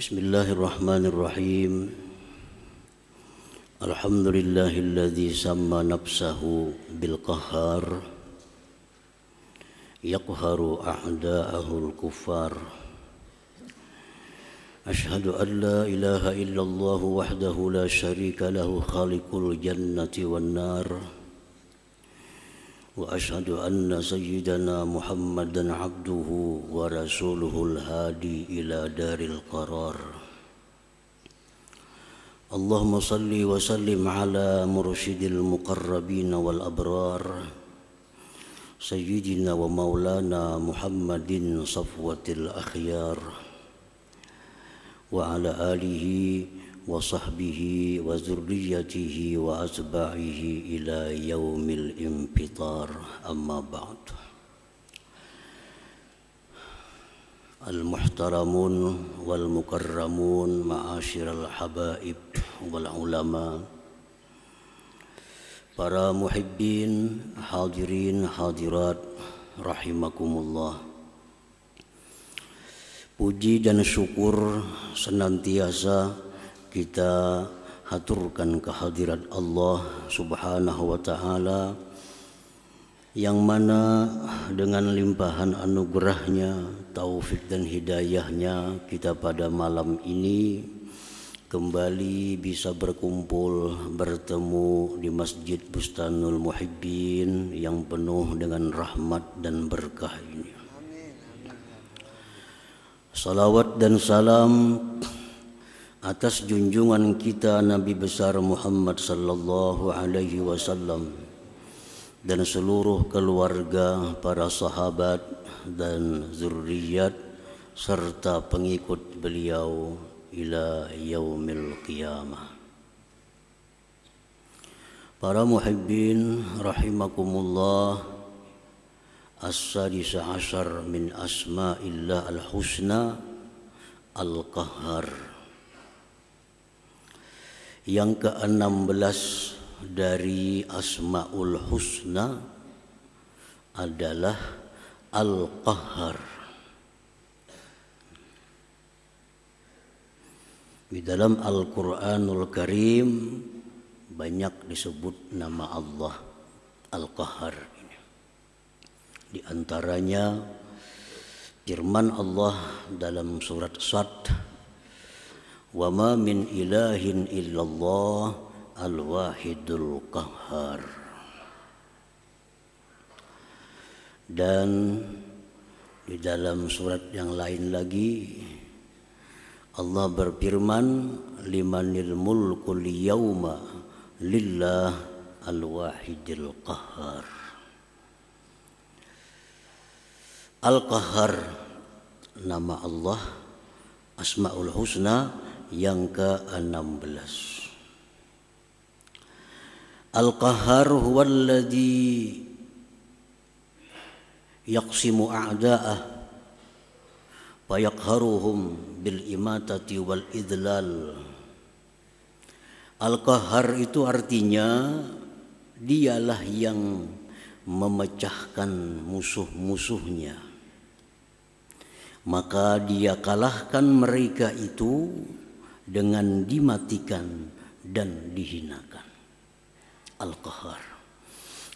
Bismillahirrahmanirrahim. Alhamdulillahilladzi samma nafsahu bil qahhar yaqharu a'da'ahul kuffar. Ashhadu an la ilaha illallah wahdahu la syarika lahu khaliqul jannati wan nar. Wa ashhadu anna sayyidana Muhammadan abduhu wa rasuluhul hadi ila daril qarar. Allahumma salli wa sallim ala mursyidil muqarrabin wal abrar sayyidina wa maulana Muhammadin safwatil akhyar wa ala alihi wa sahbihi wa zurriyatihi wa asba'ihi ila yaumil infitar, amma ba'd. Al-muhtaramun wal mukarramun ma'asyiral habaib wal ulama, para muhibbin, hadirin hadirat rahimakumullah. Puji dan syukur senantiasa kita haturkan kehadirat Allah Subhanahu wa ta'ala, yang mana dengan limpahan anugerahnya, taufik dan hidayahnya, kita pada malam ini kembali bisa berkumpul, bertemu di Masjid Bustanul Muhibbin yang penuh dengan rahmat dan berkah ini. Salawat dan salam atas junjungan kita Nabi besar Muhammad sallallahu alaihi wasallam dan seluruh keluarga, para sahabat dan zurriyat serta pengikut beliau ila yaumil qiyamah. Para muhibbin rahimakumullah, as-sadis asyar min asma'illah al-husna al-qahhar. Yang ke-16 dari Asmaul Husna adalah Al-Qahhar. Di dalam Al-Quranul Karim banyak disebut nama Allah Al-Qahhar. Di antaranya firman Allah dalam surat Sad, wa ma min ilahin illallah al-wahidul qahhar. Dan di dalam surat yang lain lagi Allah berfirman, limanil mulkul yawma lillah al-wahidil qahhar. Al-Qahhar nama Allah Asmaul Husna yang ke-16. Al-Qahhar huwallazi yaqsimu a'da'ah fayaqharuhum bil imatati wal idlal. Al-Qahhar itu artinya dialah yang memecahkan musuh-musuhnya, maka dia kalahkan mereka itu dengan dimatikan dan dihinakan. Al-Qahhar,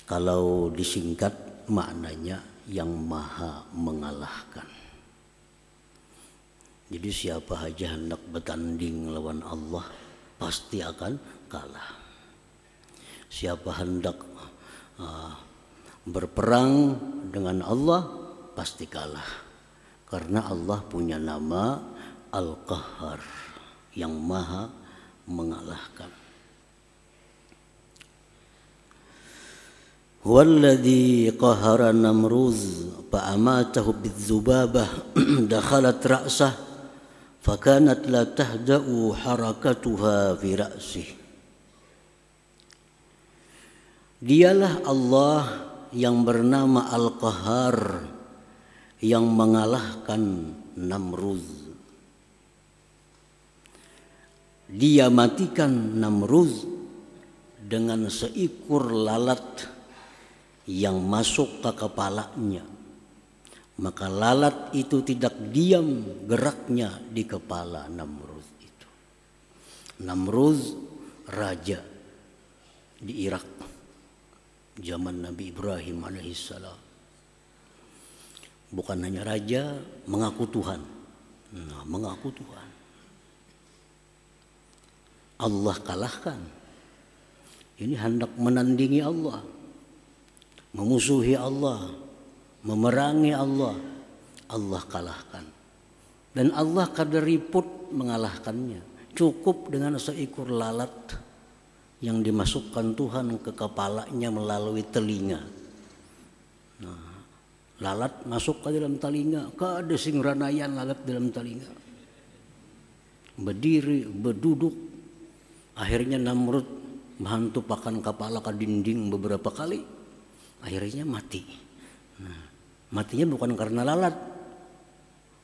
kalau disingkat maknanya yang maha mengalahkan. Jadi siapa saja hendak bertanding lawan Allah pasti akan kalah. Siapa hendak berperang dengan Allah pasti kalah, karena Allah punya nama Al-Qahhar, yang maha mengalahkan. Huwallazi qahara Namruz fa'amatahu bidzubabah dakhalat ra'sah fakanat la tahda'u harakatuha fi ra'sih. Dialah Allah yang bernama Al-Qahhar, yang mengalahkan Namruz. Dia matikan Namruz dengan seekor lalat yang masuk ke kepalanya, Maka lalat itu tidak diam geraknya di kepala Namrud itu. Namrud raja di Irak zaman Nabi Ibrahim alaihissalam. Bukan hanya raja, mengaku Tuhan. Nah, mengaku Tuhan. Allah kalahkan. Ini hendak menandingi Allah, memusuhi Allah, memerangi Allah. Allah kalahkan. Dan Allah kaderiput mengalahkannya. Cukup dengan seekor lalat yang dimasukkan Tuhan ke kepalanya melalui telinga. Nah, lalat masuk ke dalam telinga, kada sing ranayan lalat dalam telinga. Berdiri, berduduk. Akhirnya Namrud menghantupakan kepala ke dinding beberapa kali. Akhirnya mati. Nah, matinya bukan karena lalat.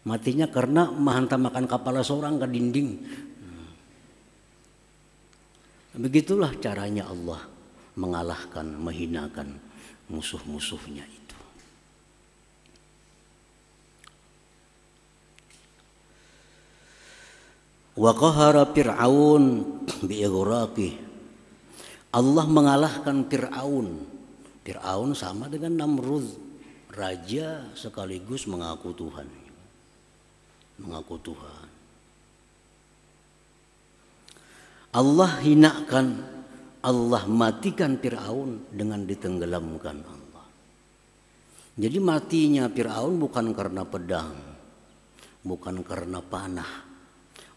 Matinya karena menghantam kepala seorang ke dinding. Begitulah caranya Allah mengalahkan, menghinakan musuh-musuhnya itu. Wa qahara Fir'aun bi'ighraqih. Allah mengalahkan Fir'aun. Fir'aun sama dengan Namrud, raja sekaligus mengaku Tuhan. Mengaku Tuhan. Allah hinakan, Allah matikan Fir'aun dengan ditenggelamkan Allah. Jadi matinya Fir'aun bukan karena pedang, bukan karena panah,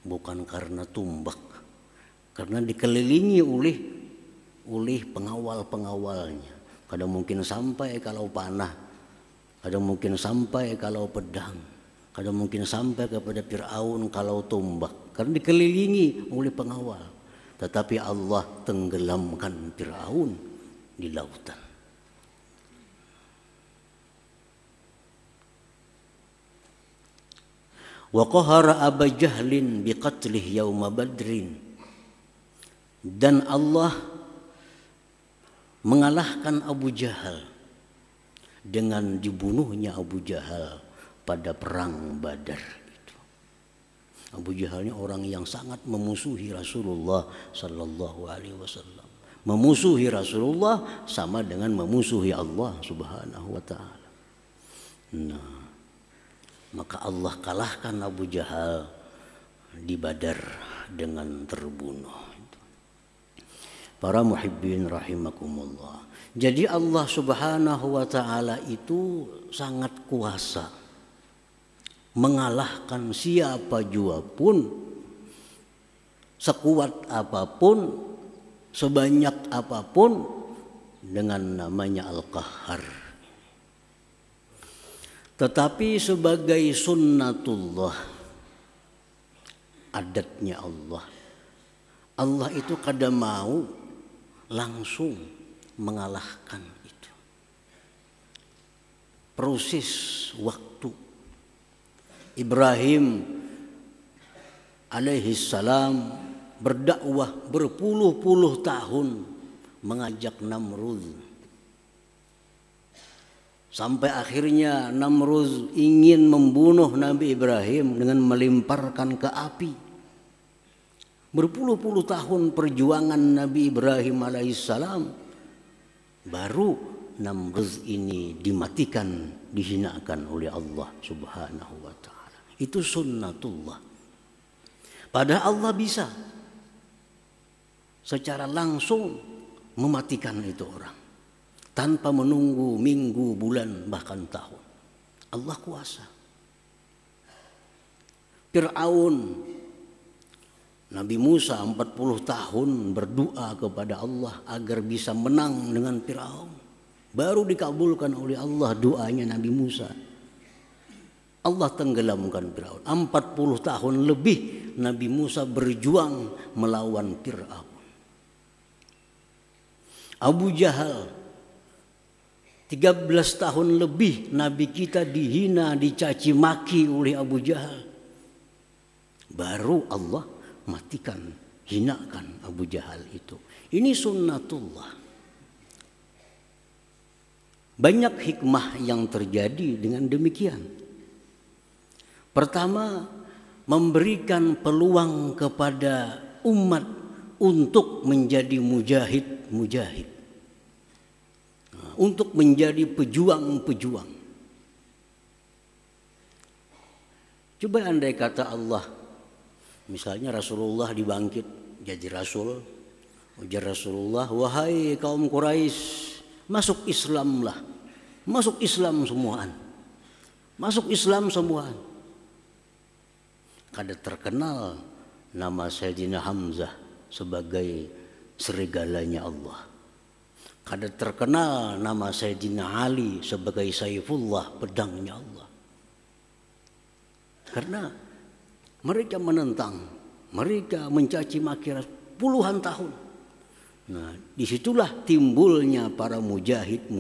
bukan karena tumbak, karena dikelilingi oleh pengawal-pengawalnya. Kadang mungkin sampai kalau panah, kadang mungkin sampai kalau pedang, kadang mungkin sampai kepada Fir'aun kalau tombak, karena dikelilingi oleh pengawal. Tetapi Allah tenggelamkan Fir'aun di lautan. Wa qahara Aba Jahlin biqatlih yauma Badrin. Dan Allah mengalahkan Abu Jahal dengan dibunuhnya Abu Jahal pada perang Badar itu. Abu Jahal ini orang yang sangat memusuhi Rasulullah sallallahu alaihi wasallam. Memusuhi Rasulullah sama dengan memusuhi Allah Subhanahu wa taala. Nah, maka Allah kalahkan Abu Jahal di Badar dengan terbunuh. Para muhibbin rahimakumullah. Jadi Allah Subhanahu wa taala itu sangat kuasa mengalahkan siapa jua pun, sekuat apapun, sebanyak apapun, dengan namanya Al-Qahhar. Tetapi sebagai sunnatullah, adatnya Allah, Allah itu kadang mau langsung mengalahkan itu. Proses waktu. Ibrahim alaihissalam berdakwah berpuluh-puluh tahun mengajak Namrud. Sampai akhirnya Namrud ingin membunuh Nabi Ibrahim dengan melemparkan ke api. Berpuluh-puluh tahun perjuangan Nabi Ibrahim alaihissalam, baru Namrud ini dimatikan, dihinakan oleh Allah Subhanahu wa taala. Itu sunnatullah. Padahal Allah bisa secara langsung mematikan itu orang tanpa menunggu minggu, bulan, bahkan tahun. Allah kuasa. Fir'aun, Nabi Musa 40 tahun berdoa kepada Allah agar bisa menang dengan Fir'aun. Baru dikabulkan oleh Allah doanya Nabi Musa. Allah tenggelamkan Fir'aun. 40 tahun lebih Nabi Musa berjuang melawan Fir'aun. Abu Jahal, 13 tahun lebih Nabi kita dihina, dicaci maki oleh Abu Jahal. Baru Allah matikan, hinakan Abu Jahal itu. Ini sunnatullah. Banyak hikmah yang terjadi dengan demikian. Pertama, memberikan peluang kepada umat untuk menjadi mujahid, untuk menjadi pejuang-pejuang. Coba andai kata Allah, misalnya Rasulullah dibangkit jadi rasul, ujar Rasulullah, wahai kaum Quraisy, masuk Islamlah, masuk Islam semuaan, masuk Islam semuaan. Kada terkenal nama Sayyidina Hamzah sebagai serigalanya Allah. Kada terkenal nama Sayyidina Ali sebagai Saifullah, pedangnya Allah. Karena mereka menentang, mereka mencaci maki puluhan tahun. Nah, disitulah timbulnya para mujahid,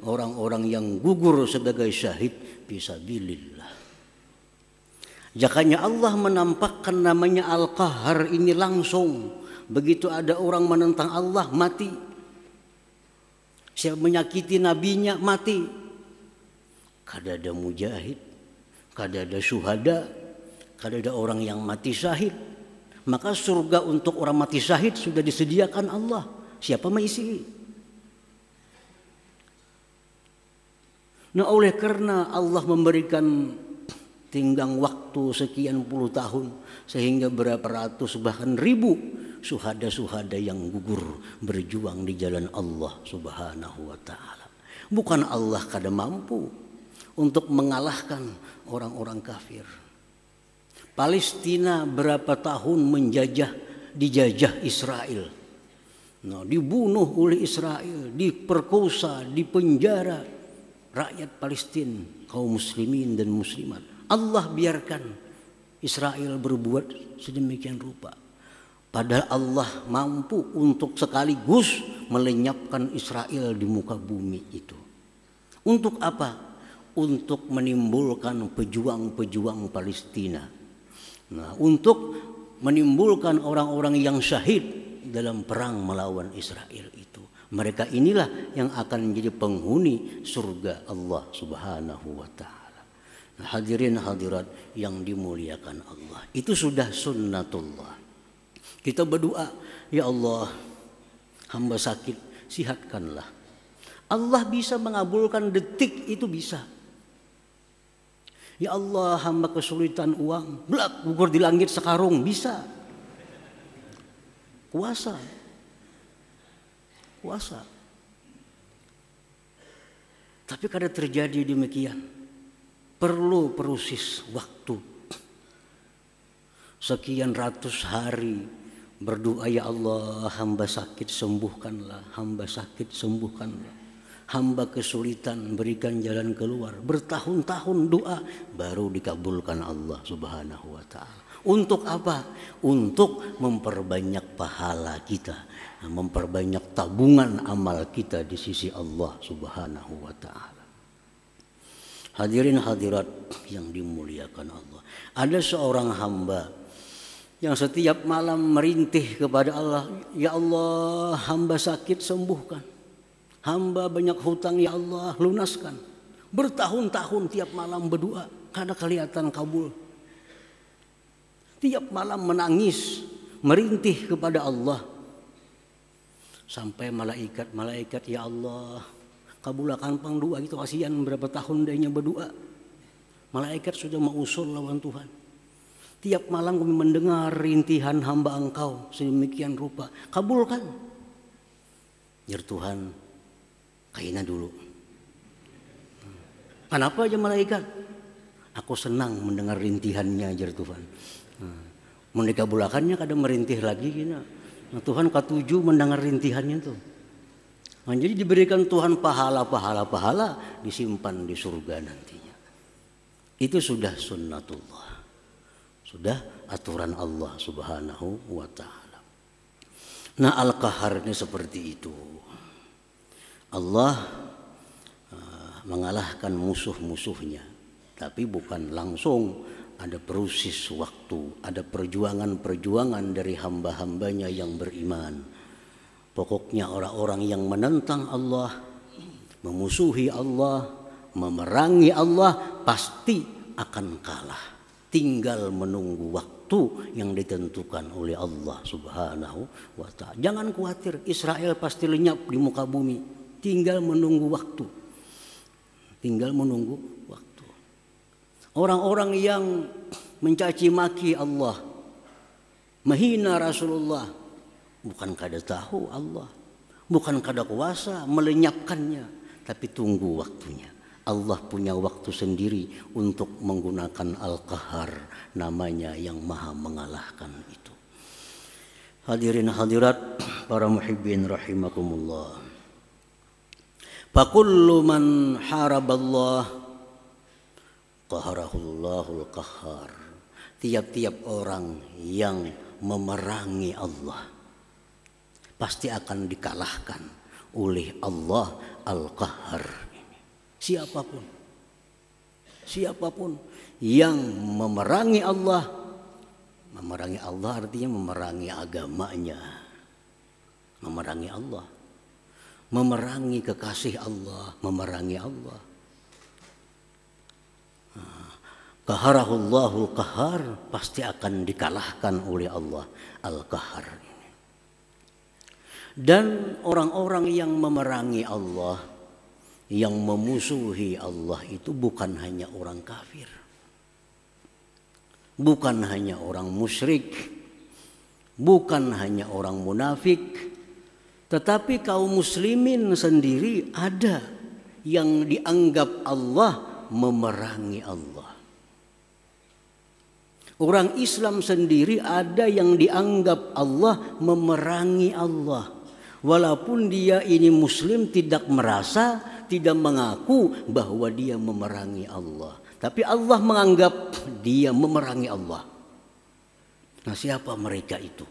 orang-orang yang gugur sebagai syahid fisabilillah. Jakanya Allah menampakkan namanya Al-Qahar ini langsung. Begitu ada orang menentang Allah, mati. Siapa menyakiti nabinya, mati. Kada ada mujahid, kada ada syuhada, kada ada orang yang mati syahid. Maka surga untuk orang mati syahid sudah disediakan Allah. Siapa mengisi? Nah, oleh karena Allah memberikan tinggang waktu sekian puluh tahun, sehingga berapa ratus bahkan ribu syuhada-syuhada yang gugur berjuang di jalan Allah Subhanahu wa ta'ala. Bukan Allah kada mampu untuk mengalahkan orang-orang kafir. Palestina berapa tahun dijajah Israel. Nah, dibunuh oleh Israel, diperkosa, dipenjara rakyat Palestina, kaum muslimin dan muslimat. Allah biarkan Israel berbuat sedemikian rupa. Padahal Allah mampu untuk sekaligus melenyapkan Israel di muka bumi itu. Untuk apa? Untuk menimbulkan pejuang-pejuang Palestina. Nah, untuk menimbulkan orang-orang yang syahid dalam perang melawan Israel itu. Mereka inilah yang akan menjadi penghuni surga Allah Subhanahu wa ta'ala. Nah, hadirin hadirat yang dimuliakan Allah, itu sudah sunnatullah. Kita berdoa, ya Allah, hamba sakit, sihatkanlah. Allah bisa mengabulkan detik itu bisa. Ya Allah, hamba kesulitan uang, blak gugur di langit sekarung, bisa. Kuasa. Tapi kada terjadi demikian. Perlu proses waktu. Sekian ratus hari berdoa, ya Allah, hamba sakit sembuhkanlah, hamba sakit sembuhkanlah. Hamba kesulitan, berikan jalan keluar. Bertahun-tahun doa baru dikabulkan Allah Subhanahu wa ta'ala. Untuk apa? Untuk memperbanyak pahala kita, memperbanyak tabungan amal kita di sisi Allah Subhanahu wa ta'ala. Hadirin hadirat yang dimuliakan Allah. Ada seorang hamba yang setiap malam merintih kepada Allah, ya Allah, hamba sakit sembuhkan. Hamba banyak hutang, ya Allah, lunaskan. Bertahun-tahun tiap malam berdoa, kada kelihatan kabul. Tiap malam menangis, merintih kepada Allah. Sampai malaikat, ya Allah, kabulakan pang doa itu, kasihan berapa tahun dia berdoa. Malaikat sudah mengusul lawan Tuhan. Tiap malam kami mendengar rintihan hamba Engkau sedemikian rupa. Kabulkan. Ya Tuhan, kayaknya dulu. Kenapa aja malaikat? Aku senang mendengar rintihannya, ajar Tuhan. Menikah bulakannya kadang merintih lagi. Nah, Tuhan ketujuh mendengar rintihannya tuh. Nah, jadi diberikan Tuhan pahala disimpan di surga nantinya. Itu sudah sunnatullah. Sudah aturan Allah Subhanahu wa ta'ala. Nah, Al-Qahar ini seperti itu. Allah mengalahkan musuh-musuhnya, tapi bukan langsung, ada proses waktu, ada perjuangan-perjuangan dari hamba-hambanya yang beriman. Pokoknya orang-orang yang menentang Allah, memusuhi Allah, memerangi Allah, pasti akan kalah. Tinggal menunggu waktu yang ditentukan oleh Allah Subhanahu wa ta'ala. Jangan khawatir, Israel pasti lenyap di muka bumi. Tinggal menunggu waktu. Tinggal menunggu waktu. Orang-orang yang mencaci maki Allah, menghina Rasulullah, bukan kada tahu Allah, bukan kada kuasa melenyapkannya, tapi tunggu waktunya. Allah punya waktu sendiri untuk menggunakan Al-Qahar, namanya yang maha mengalahkan itu. Hadirin hadirat para muhibbin rahimakumullah. Fakullu man haraballah qaharahullahul qahhar. Tiap-tiap orang yang memerangi Allah pasti akan dikalahkan oleh Allah Al-Qahhar. Siapapun yang memerangi Allah artinya memerangi agamanya, memerangi Allah, memerangi kekasih Allah, memerangi Allah. Qaharahullahul qahhar, pasti akan dikalahkan oleh Allah Al-Qahhar. Dan orang-orang yang memerangi Allah, yang memusuhi Allah itu bukan hanya orang kafir, bukan hanya orang musyrik, bukan hanya orang munafik, tetapi kaum muslimin sendiri ada yang dianggap Allah memerangi Allah. Orang Islam sendiri ada yang dianggap Allah memerangi Allah. Walaupun dia ini muslim tidak merasa, tidak mengaku bahwa dia memerangi Allah, tapi Allah menganggap dia memerangi Allah. Nah, siapa mereka itu?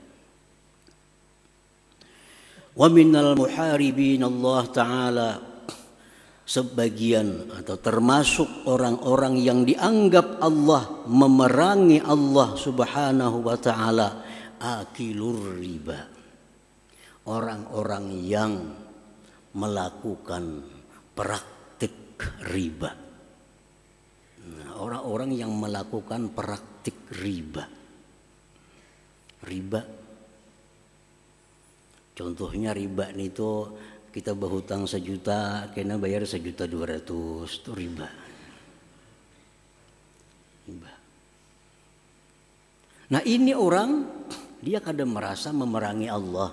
Wa minal muharibin Allah Ta'ala, sebagian atau termasuk orang-orang yang dianggap Allah memerangi Allah Subhanahu wa Ta'ala, akilur riba, orang-orang yang melakukan praktik riba. Nah, orang-orang yang melakukan praktik riba. Riba, contohnya riba itu kita berhutang 1 juta, kena bayar 1.200.000, itu riba. Riba. Nah, ini orang dia kadang merasa memerangi Allah.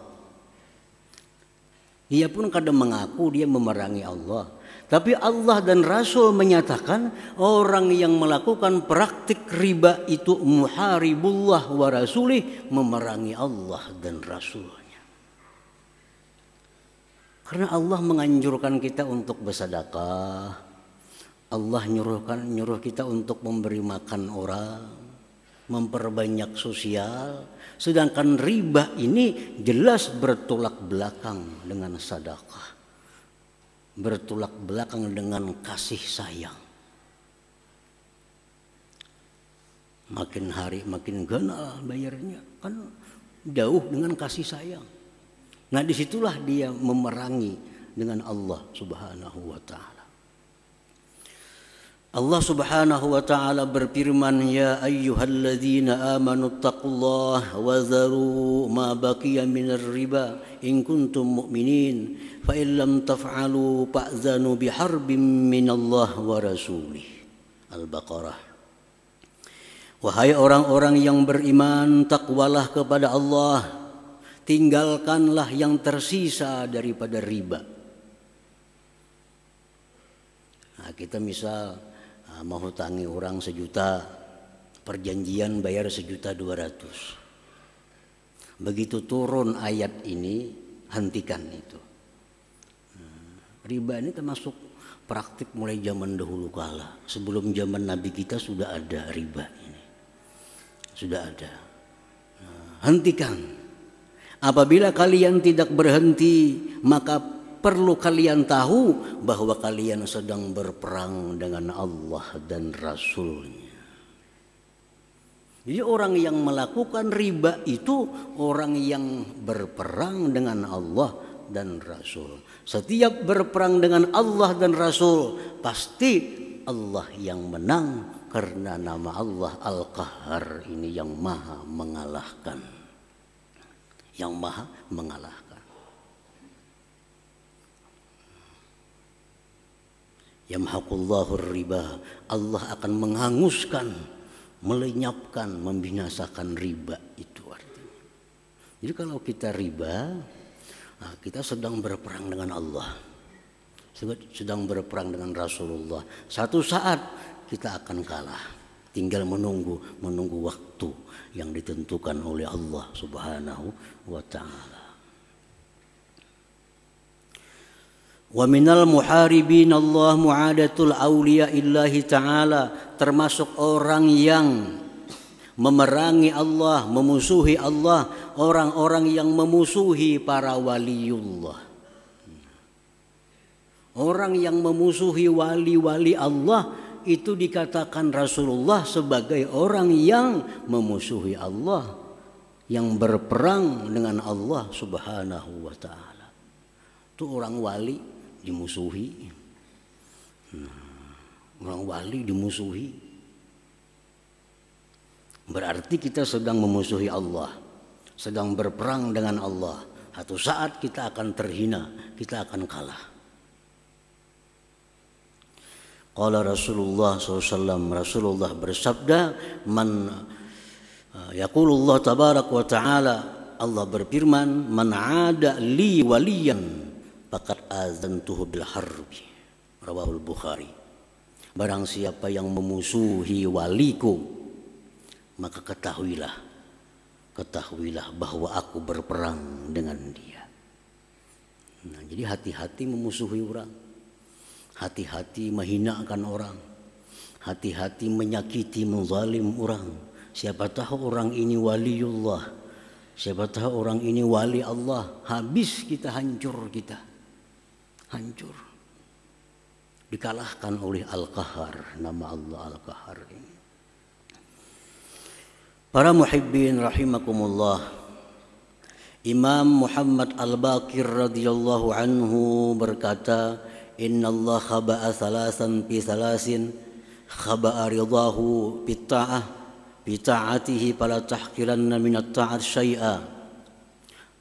Dia pun kadang mengaku dia memerangi Allah. Tapi Allah dan Rasul menyatakan orang yang melakukan praktik riba itu muharibullah wa rasulih, memerangi Allah dan Rasulnya. Karena Allah menganjurkan kita untuk bersedekah. Allah nyuruh kita untuk memberi makan orang, memperbanyak sosial. Sedangkan riba ini jelas bertolak belakang dengan sedekah, bertolak belakang dengan kasih sayang. Makin hari makin ganal bayarnya, kan jauh dengan kasih sayang. Nah, disitulah dia memerangi dengan Allah Subhanahu wa Ta'ala. Allah Subhanahu wa Ta'ala berfirman, ya ayyuhalladzina amanu taqullaha wa dharu ma baqiya minar riba in kuntum mu'minin fa in lam taf'alu fa'zanu biharbin minallah wa rasulih. Al-Baqarah. Wahai orang-orang yang beriman, takwalah kepada Allah, tinggalkanlah yang tersisa daripada riba. Nah, kita misal mau hutangi orang 1 juta, perjanjian bayar 1.200.000. Begitu turun ayat ini, hentikan itu. Riba ini termasuk praktik mulai zaman dahulu kala. Sebelum zaman Nabi kita sudah ada riba ini, sudah ada. Hentikan. Apabila kalian tidak berhenti, maka perlu kalian tahu bahwa kalian sedang berperang dengan Allah dan Rasulnya. Jadi orang yang melakukan riba itu orang yang berperang dengan Allah dan Rasul. Setiap berperang dengan Allah dan Rasul, pasti Allah yang menang, karena nama Allah Al-Qahhar ini yang maha mengalahkan. Yang maha mengalahkan. Yamhaqullahu riba, Allah akan menghanguskan, melenyapkan, membinasakan riba itu artinya. Jadi kalau kita riba, nah, kita sedang berperang dengan Allah, sedang berperang dengan Rasulullah. Satu saat kita akan kalah, tinggal menunggu waktu yang ditentukan oleh Allah Subhanahu wa ta'ala. Wa minal muharibin Allah mu'adatul awliya illahi ta'ala, termasuk orang yang memerangi Allah, memusuhi Allah, orang-orang yang memusuhi para waliullah. Orang yang memusuhi wali-wali Allah itu dikatakan Rasulullah sebagai orang yang memusuhi Allah, yang berperang dengan Allah Subhanahu wa ta'ala. Itu orang wali dimusuhi. Orang wali dimusuhi, berarti kita sedang memusuhi Allah, sedang berperang dengan Allah. Satu saat kita akan terhina, kita akan kalah. Qala Rasulullah SAW, Rasulullah bersabda, yaqulullah tabarak wa ta'ala, Allah berfirman, man ada li waliyan faqad azantuhu bil harbi, rawahul Bukhari. Barang siapa yang memusuhi waliku, maka ketahuilah bahwa aku berperang dengan dia. Nah, jadi hati-hati memusuhi orang, hati-hati menghinakan orang, hati-hati menyakiti, menzalim orang. Siapa tahu orang ini waliullah, siapa tahu orang ini wali Allah, habis kita, hancur kita, hancur. Dikalahkan oleh Al-Qahhar, nama Allah Al-Qahhar ini. Para muhibbin rahimakumullah, Imam Muhammad Al-Baqir radhiyallahu anhu berkata, innallaha khaba'a thalasan fi thalasin, khaba'a ridahu bitta'ah, bita'atihi fala tahqiranna minat ta'at syai'a,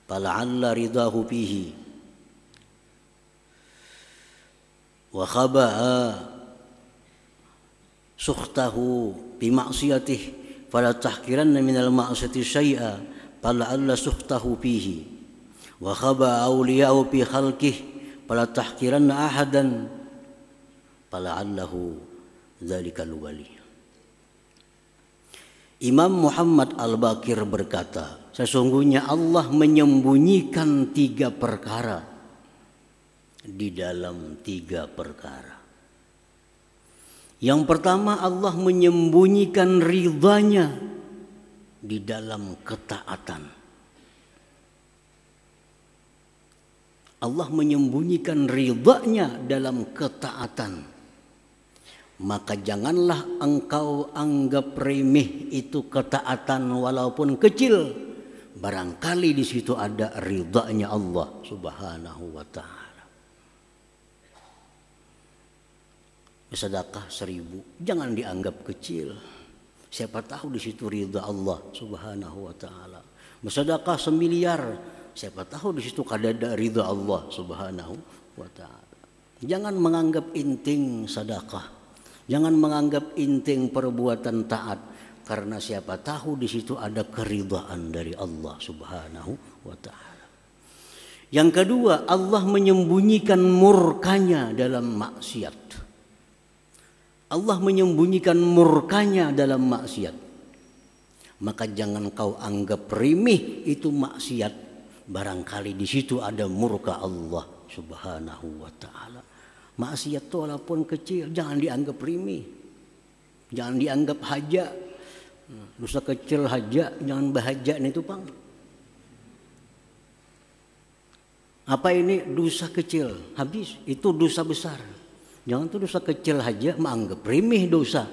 fala'alla ridahu fihi, wa khaba'a sukhtahu bima'siyatihi, fala tahqiranna minal ma'siyati syai'a, fala'alla sukhtahu fihi, wa khaba'a awliya'u fi khalqihi, fala tahqiranna ahadan, fala'allahu dzalikal wali. Imam Muhammad Al-Baqir berkata, sesungguhnya Allah menyembunyikan 3 perkara di dalam 3 perkara. Yang pertama, Allah menyembunyikan ridhanya di dalam ketaatan. Allah menyembunyikan ridhanya dalam ketaatan. Maka janganlah engkau anggap remeh itu ketaatan walaupun kecil. Barangkali di situ ada ridhanya Allah Subhanahu wa ta'ala. Sedekah 1000 jangan dianggap kecil. Siapa tahu di situ ridha Allah Subhanahu wa ta'ala. Sedekah 1 miliar, siapa tahu di situ ada ridha Allah Subhanahu wa ta'ala. Jangan menganggap inting sedekah, jangan menganggap inting perbuatan taat, karena siapa tahu di situ ada keridhaan dari Allah Subhanahu wa ta'ala. Yang kedua, Allah menyembunyikan murkanya dalam maksiat. Allah menyembunyikan murkanya dalam maksiat. Maka jangan kau anggap remeh itu maksiat, barangkali di situ ada murka Allah Subhanahu wa ta'ala. Maksiat itu walaupun kecil jangan dianggap remeh, jangan dianggap haja. Dosa kecil haja, jangan bahaja itu Bang. Apa ini dosa kecil, habis itu dosa besar. Jangan tuh dosa kecil aja menganggap remeh dosa.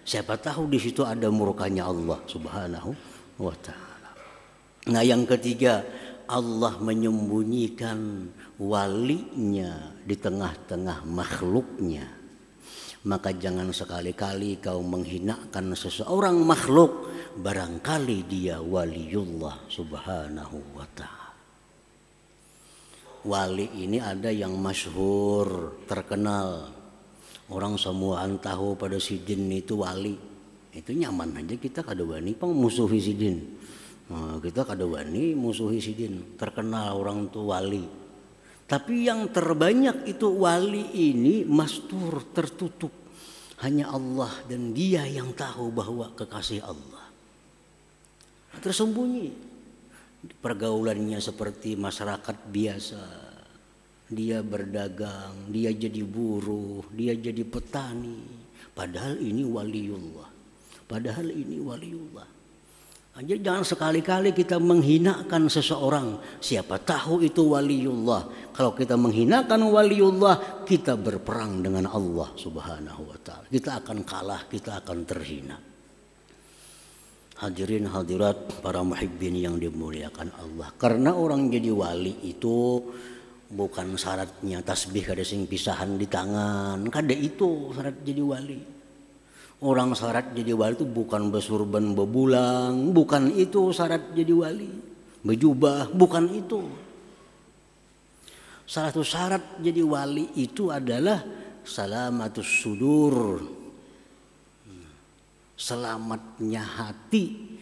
Siapa tahu di situ ada murkanya Allah Subhanahu wa ta'ala. Nah, yang ketiga, Allah menyembunyikan walinya di tengah-tengah makhluknya. Maka jangan sekali-kali kau menghinakan seseorang makhluk, barangkali dia waliullah subhanahu wa ta'ala. Wali ini ada yang masyhur, terkenal. Orang semuaan tahu pada Sidin itu wali. Itu nyaman aja kita kada wani musuhi Sidin. Kita kada wani musuhi Sidin. Terkenal orang itu wali. Tapi yang terbanyak itu wali ini mastur, tertutup. Hanya Allah dan dia yang tahu bahwa kekasih Allah. Tersembunyi. Pergaulannya seperti masyarakat biasa. Dia berdagang, dia jadi buruh, dia jadi petani. Padahal ini waliullah. Jadi jangan sekali-kali kita menghinakan seseorang. Siapa tahu itu waliullah. Kalau kita menghinakan waliullah, kita berperang dengan Allah subhanahu wa ta'ala. Kita akan kalah, kita akan terhina. Hadirin hadirat para muhibbin yang dimuliakan Allah. Karena orang jadi wali itu bukan syaratnya tasbih kada sing pisahan di tangan. Kada itu syarat jadi wali. Orang syarat jadi wali itu bukan bersurban bebulang, bukan itu syarat jadi wali. Berjubah, bukan itu. Salah satu syarat jadi wali itu adalah salamatus sudur. Selamatnya hati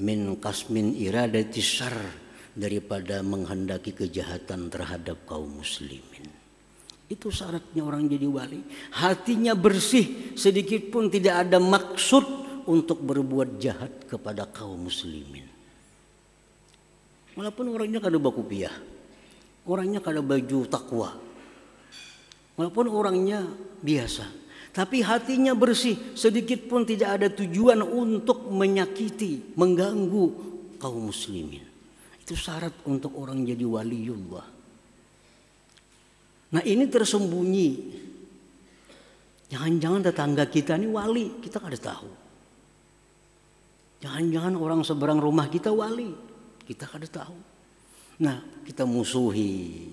min kasmin iradati syarr, daripada menghendaki kejahatan terhadap kaum muslimin. Itu syaratnya orang jadi wali. Hatinya bersih, sedikit pun tidak ada maksud untuk berbuat jahat kepada kaum muslimin. Walaupun orangnya kada bakupiah, orangnya kada baju takwa, walaupun orangnya biasa, tapi hatinya bersih, sedikit pun tidak ada tujuan untuk menyakiti, mengganggu kaum muslimin. Itu syarat untuk orang jadi waliullah. Nah ini tersembunyi. Jangan-jangan tetangga kita ini wali, kita kada tahu. Jangan-jangan orang seberang rumah kita wali, kita kada tahu. Nah kita musuhi,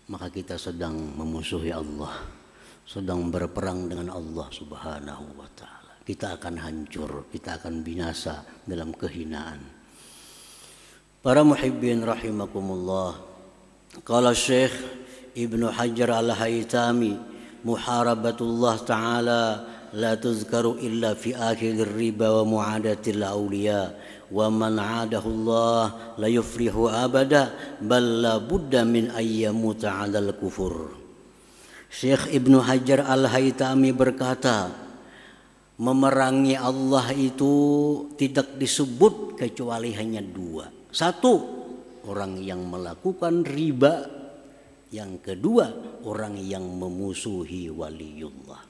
maka kita sedang memusuhi Allah, sedang berperang dengan Allah subhanahu wa ta'ala. Kita akan hancur, kita akan binasa dalam kehinaan. Para muhibbin rahimakumullah. Qala Syekh Ibnu Hajar al-Haytami, muharabatullah ta'ala la tuzkaru illa fi akhir riba wa mu'adatil awliya, wa man 'adahu Allah la yuflihu abada bal la budda min ayyamuta 'alal kufur. Syekh Ibnu Hajar al-Haytami berkata, memerangi Allah itu tidak disebut kecuali hanya dua. Satu, orang yang melakukan riba. Yang kedua, orang yang memusuhi waliullah.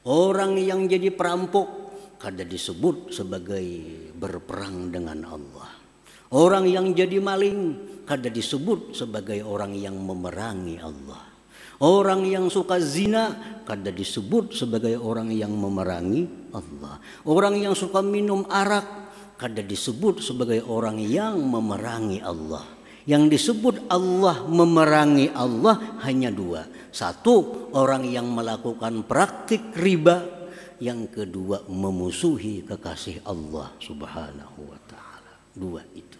Orang yang jadi perampok kada disebut sebagai berperang dengan Allah. Orang yang jadi maling kada disebut sebagai orang yang memerangi Allah. Orang yang suka zina kada disebut sebagai orang yang memerangi Allah. Orang yang suka minum arak kada disebut sebagai orang yang memerangi Allah. Yang disebut Allah memerangi Allah hanya dua. Satu, orang yang melakukan praktik riba. Yang kedua, memusuhi kekasih Allah subhanahu wa ta'ala. Dua itu.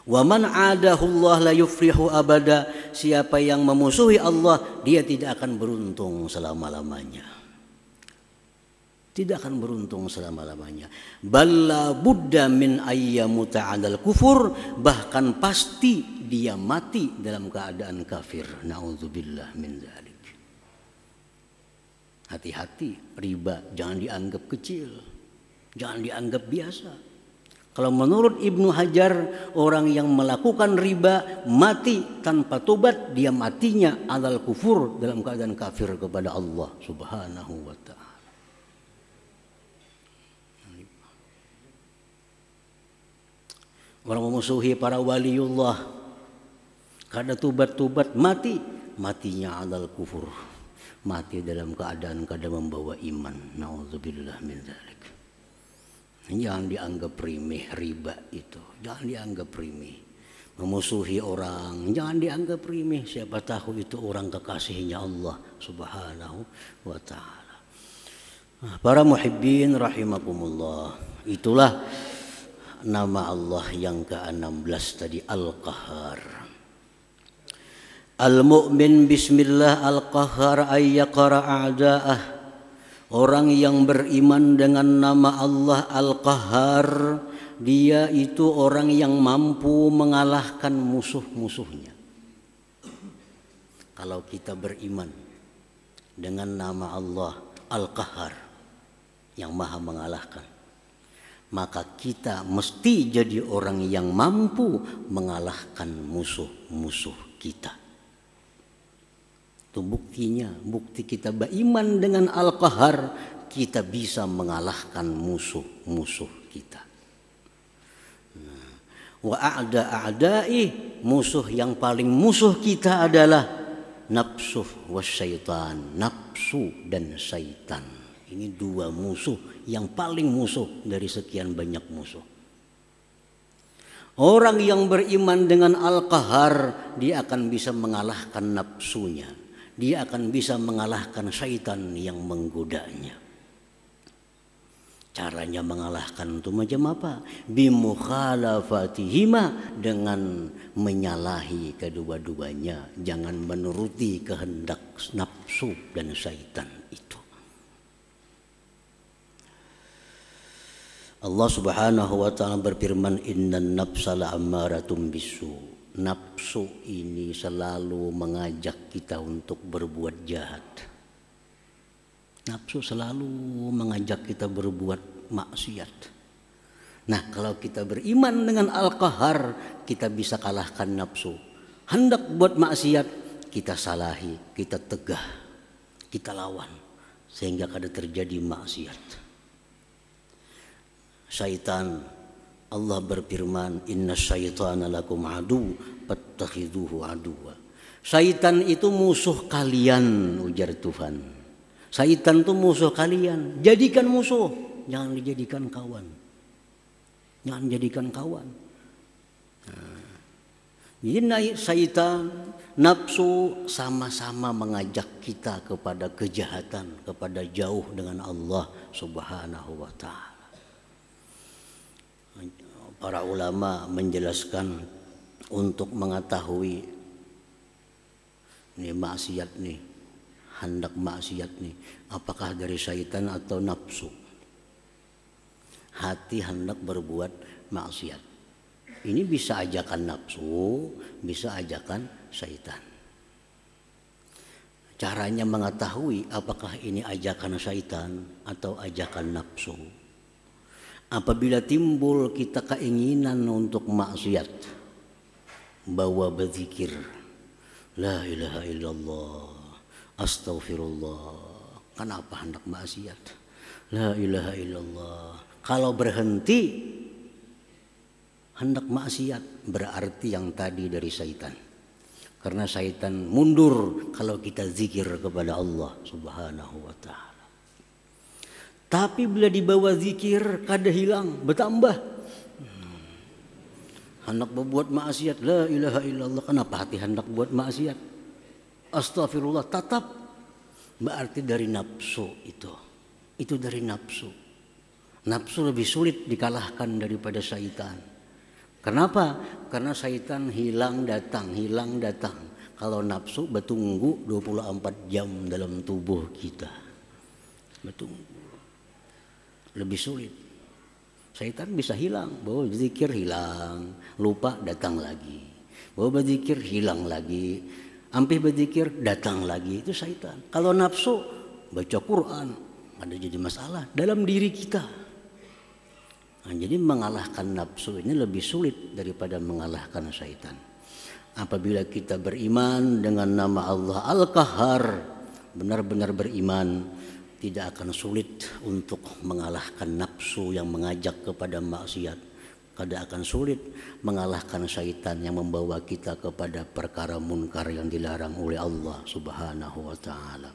Wa man 'adahu Allah la yuflihu abada. Siapa yang memusuhi Allah, dia tidak akan beruntung selama-lamanya. Tidak akan beruntung selama-lamanya. Balla budda min ayyamuta 'alal kufur, bahkan pasti dia mati dalam keadaan kafir. Nauzubillah min dzalik. Hati-hati, riba jangan dianggap kecil. Jangan dianggap biasa. Kalau menurut Ibnu Hajar, orang yang melakukan riba mati tanpa tobat, dia matinya 'alal kufur, dalam keadaan kafir kepada Allah Subhanahu wa ta'ala. Orang memusuhi para waliullah, kada tubat-tubat mati, matinya 'alal kufur, mati dalam keadaan kada membawa iman. Nauzubillah min dzalik. Jangan dianggap remeh riba itu, jangan dianggap remeh. Memusuhi orang, jangan dianggap remeh. Siapa tahu itu orang kekasihnya Allah Subhanahu wa ta'ala. Para muhibbin rahimakumullah, itulah nama Allah yang ke-16 tadi, Al-Qahhar. Al-mu'min bismillah al-qahhar ayyaqara a'da'ah. Orang yang beriman dengan nama Allah Al-Qahhar, dia itu orang yang mampu mengalahkan musuh-musuhnya. Kalau kita beriman dengan nama Allah Al-Qahhar, yang maha mengalahkan, maka kita mesti jadi orang yang mampu mengalahkan musuh-musuh kita. Itu buktinya, bukti kita beriman dengan Al-Qahhar, kita bisa mengalahkan musuh-musuh kita. Wa a'da'i, musuh yang paling musuh kita adalah nafsu wasyaitan, nafsu dan syaitan. Ini dua musuh yang paling musuh dari sekian banyak musuh. Orang yang beriman dengan Al-Qahhar, dia akan bisa mengalahkan nafsunya. Dia akan bisa mengalahkan syaitan yang menggodanya. Caranya mengalahkan itu macam apa? Bimukhalafatihima, dengan menyalahi kedua-duanya. Jangan menuruti kehendak nafsu dan syaitan itu. Allah Subhanahu wa ta'ala berfirman, innan nafsa la'ammaratun bisu. Nafsu ini selalu mengajak kita untuk berbuat jahat. Nafsu selalu mengajak kita berbuat maksiat. Nah, kalau kita beriman dengan Al-Qahhar, kita bisa kalahkan nafsu. Hendak buat maksiat, kita salahi, kita tegah, kita lawan, sehingga kada terjadi maksiat. Syaitan, Allah berfirman, inna syaitana lakum adu fattakhiduhu aduwa. Syaitan itu musuh kalian, ujar Tuhan. Syaitan itu musuh kalian, jadikan musuh, jangan dijadikan kawan. Jangan jadikan kawan. Jadi syaitan, nafsu sama-sama mengajak kita kepada kejahatan, kepada jauh dengan Allah Subhanahu wa ta'ala. Para ulama menjelaskan untuk mengetahui ini maksiat nih, hendak maksiat nih, apakah dari syaitan atau nafsu. Hati hendak berbuat maksiat, ini bisa ajakan nafsu, bisa ajakan syaitan. Caranya mengetahui apakah ini ajakan syaitan atau ajakan nafsu. Apabila timbul kita keinginan untuk maksiat, bawa berzikir, la ilaha illallah, astaghfirullah. Kenapa hendak maksiat? La ilaha illallah. Kalau berhenti hendak maksiat, berarti yang tadi dari syaitan. Karena syaitan mundur kalau kita zikir kepada Allah Subhanahu wa ta'ala. Tapi bila dibawa zikir, kada hilang, bertambah. Hendak berbuat maksiat, la ilaha illallah. Kenapa hati hendak buat maksiat? Astaghfirullah, tetap. Berarti dari nafsu itu. Itu dari nafsu. Nafsu lebih sulit dikalahkan daripada syaitan. Kenapa? Karena syaitan hilang datang, hilang datang. Kalau nafsu bertunggu 24 jam dalam tubuh kita. Bertunggu. Lebih sulit. Syaitan bisa hilang, bawa berzikir hilang, lupa datang lagi. Bawa berzikir hilang lagi, ampih berzikir datang lagi. Itu syaitan. Kalau nafsu baca Quran, ada jadi masalah dalam diri kita. Nah, jadi mengalahkan nafsu ini lebih sulit daripada mengalahkan syaitan. Apabila kita beriman dengan nama Allah Al-Qahhar, benar-benar beriman, tidak akan sulit untuk mengalahkan nafsu yang mengajak kepada maksiat. Tidak akan sulit mengalahkan syaitan yang membawa kita kepada perkara munkar yang dilarang oleh Allah Subhanahu wa ta'ala.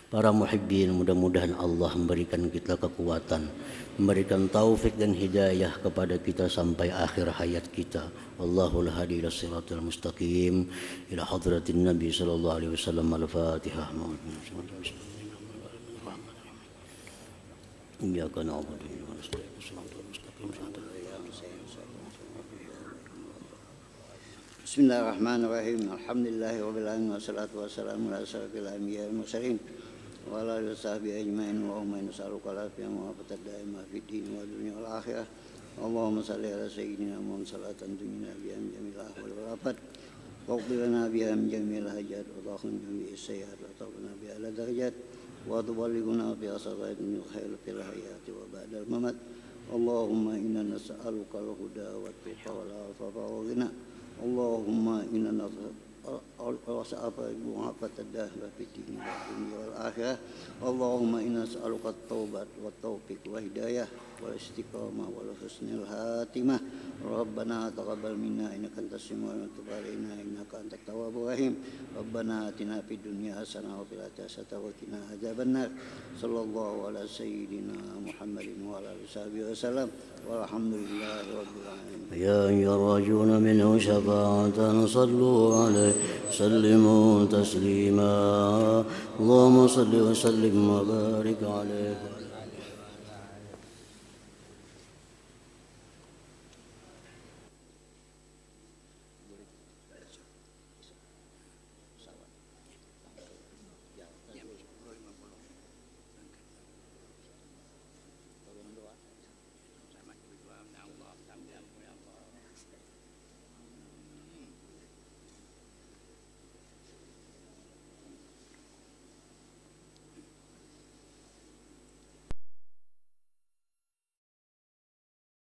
para muhibbin, mudah-mudahan Allah memberikan kita kekuatan, memberikan taufik dan hidayah kepada kita sampai akhir hayat kita. Wallahul hadi ila siratal mustaqim ila hadratin Nabi sallallahu alaihi wasallam. Al-Fatihah. Iyyaka na'budu wa nasta'in. Bismillahirrahmanirrahim. Alhamdulillahi rabbil alamin wassalatu wassalamu ala asyrafil anbiya'i wal mursalin wa ala alihi washabihi ajmain. Allahumma inna nas'aluka al-afiyah wa al-afata daimah fid din wad dunya wal akhirah. Allahumma shalli ala sayyidina Muhammad salatan tunjina biha min jamil ahwal wal afat wa qbil lana biha min jamil hajat wa takhunna bi sayyi'at wa tawfina biha ala darajat wa tuballighuna bi asratin khair fil hayati wa ba'dal mamat. Allahumma inna nas'aluka al-huda wa tuqa wal afafa wa ghina. Allahumma inna nas'aluka al-mu'afata fid din wal akhirah. Allahumma inna nas'aluka at-taubat wa taufiq wa hidayah wal istiqamah wal husnul khatimah. Rabbana taqabbal minna innaka antas samiul alim wa tub alaina innaka antat tawwabur rahim. Rabbana atina fid dunya hasanah wa fil akhirati hasanah wa qina adzabannar. Sallallahu ala sayyidina Muhammadin wa ala alihi wasallam. Walhamdulillahi rabbil alamin. يا أيها الراجون منه شفاعة صلوا عليه سلموا تسليما. اللهم صل وسلم وبارك عليه.